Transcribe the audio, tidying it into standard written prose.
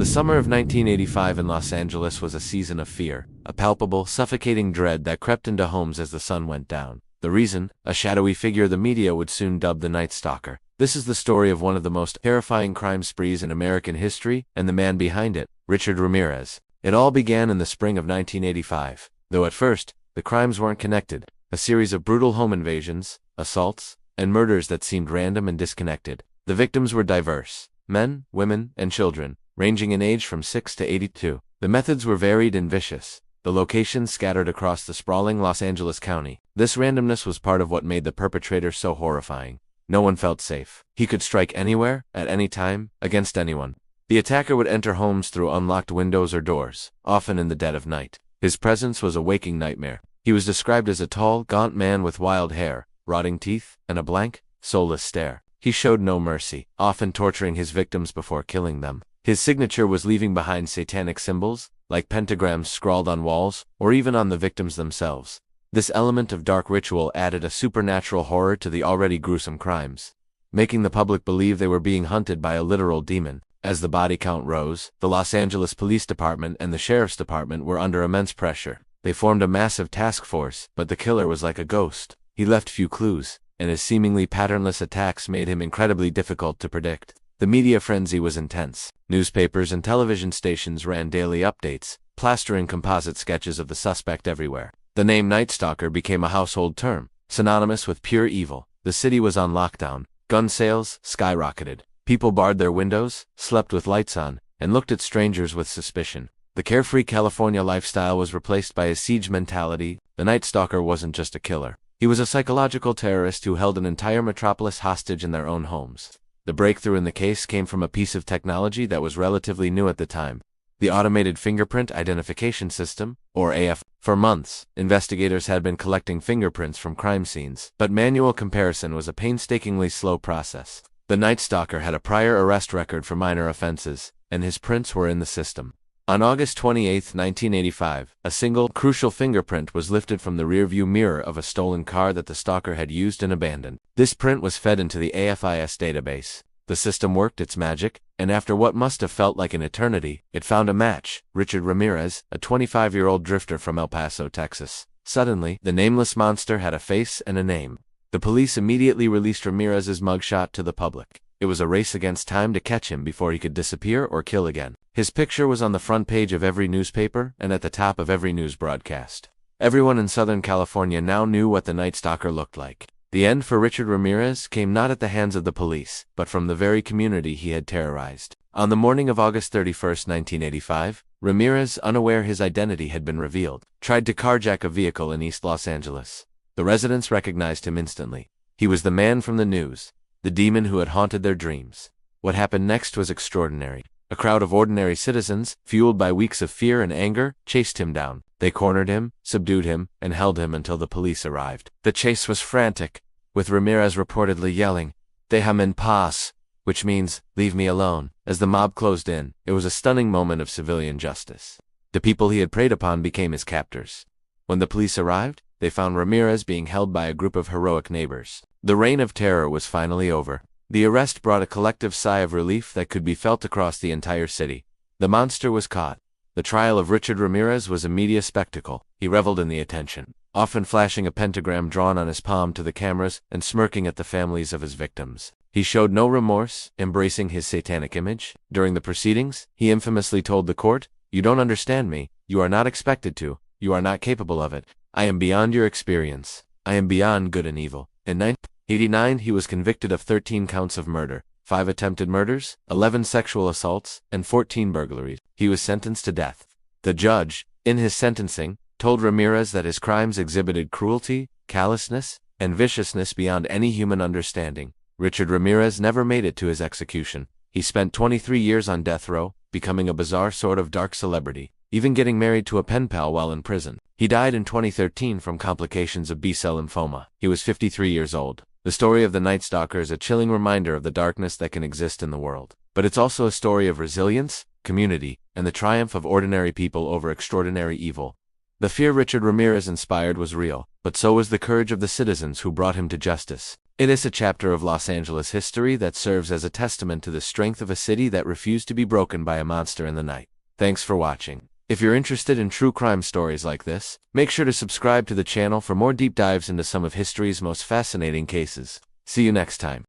summer of 1985 in Los Angeles was a season of fear, a palpable, suffocating dread that crept into homes as the sun went down. The reason? A shadowy figure the media would soon dub the Night Stalker. This is the story of one of the most terrifying crime sprees in American history, and the man behind it, Richard Ramirez. It all began in the spring of 1985. Though at first, the crimes weren't connected. A series of brutal home invasions, assaults, and murders that seemed random and disconnected. The victims were diverse: men, women, and children, ranging in age from 6 to 82. The methods were varied and vicious, the locations scattered across the sprawling Los Angeles County. This randomness was part of what made the perpetrator so horrifying. No one felt safe. He could strike anywhere, at any time, against anyone. The attacker would enter homes through unlocked windows or doors, often in the dead of night. His presence was a waking nightmare. He was described as a tall, gaunt man with wild hair, rotting teeth, and a blank, soulless stare. He showed no mercy, often torturing his victims before killing them. His signature was leaving behind satanic symbols, like pentagrams scrawled on walls, or even on the victims themselves. This element of dark ritual added a supernatural horror to the already gruesome crimes, making the public believe they were being hunted by a literal demon. As the body count rose, the Los Angeles Police Department and the Sheriff's Department were under immense pressure. They formed a massive task force, but the killer was like a ghost. He left few clues, and his seemingly patternless attacks made him incredibly difficult to predict. The media frenzy was intense. Newspapers and television stations ran daily updates, plastering composite sketches of the suspect everywhere. The name Night Stalker became a household term, synonymous with pure evil. The city was on lockdown. Gun sales skyrocketed. People barred their windows, slept with lights on, and looked at strangers with suspicion. The carefree California lifestyle was replaced by a siege mentality. The Night Stalker wasn't just a killer. He was a psychological terrorist who held an entire metropolis hostage in their own homes. The breakthrough in the case came from a piece of technology that was relatively new at the time: the Automated Fingerprint Identification System, or AF. For months, investigators had been collecting fingerprints from crime scenes, but manual comparison was a painstakingly slow process. The Night Stalker had a prior arrest record for minor offenses, and his prints were in the system. On August 28, 1985, a single, crucial fingerprint was lifted from the rearview mirror of a stolen car that the stalker had used and abandoned. This print was fed into the AFIS database. The system worked its magic, and after what must have felt like an eternity, it found a match: Richard Ramirez, a 25-year-old drifter from El Paso, Texas. Suddenly, the nameless monster had a face and a name. The police immediately released Ramirez's mugshot to the public. It was a race against time to catch him before he could disappear or kill again. His picture was on the front page of every newspaper and at the top of every news broadcast. Everyone in Southern California now knew what the Night Stalker looked like. The end for Richard Ramirez came not at the hands of the police, but from the very community he had terrorized. On the morning of August 31, 1985, Ramirez, unaware his identity had been revealed, tried to carjack a vehicle in East Los Angeles. The residents recognized him instantly. He was the man from the news, the demon who had haunted their dreams. What happened next was extraordinary. A crowd of ordinary citizens, fueled by weeks of fear and anger, chased him down. They cornered him, subdued him, and held him until the police arrived. The chase was frantic, with Ramirez reportedly yelling, "Déjame en paz," which means, "Leave me alone." As the mob closed in, it was a stunning moment of civilian justice. The people he had preyed upon became his captors. When the police arrived, they found Ramirez being held by a group of heroic neighbors. The reign of terror was finally over. The arrest brought a collective sigh of relief that could be felt across the entire city. The monster was caught. The trial of Richard Ramirez was a media spectacle. He reveled in the attention, often flashing a pentagram drawn on his palm to the cameras and smirking at the families of his victims. He showed no remorse, embracing his satanic image. During the proceedings, he infamously told the court, "You don't understand me. You are not expected to. You are not capable of it. I am beyond your experience. I am beyond good and evil." In 1989, he was convicted of 13 counts of murder, 5 attempted murders, 11 sexual assaults, and 14 burglaries. He was sentenced to death. The judge, in his sentencing, told Ramirez that his crimes exhibited cruelty, callousness, and viciousness beyond any human understanding. Richard Ramirez never made it to his execution. He spent 23 years on death row, becoming a bizarre sort of dark celebrity, even getting married to a pen pal while in prison. He died in 2013 from complications of B-cell lymphoma. He was 53 years old. The story of the Night Stalker is a chilling reminder of the darkness that can exist in the world. But it's also a story of resilience, community, and the triumph of ordinary people over extraordinary evil. The fear Richard Ramirez inspired was real, but so was the courage of the citizens who brought him to justice. It is a chapter of Los Angeles history that serves as a testament to the strength of a city that refused to be broken by a monster in the night. Thanks for watching. If you're interested in true crime stories like this, make sure to subscribe to the channel for more deep dives into some of history's most fascinating cases. See you next time.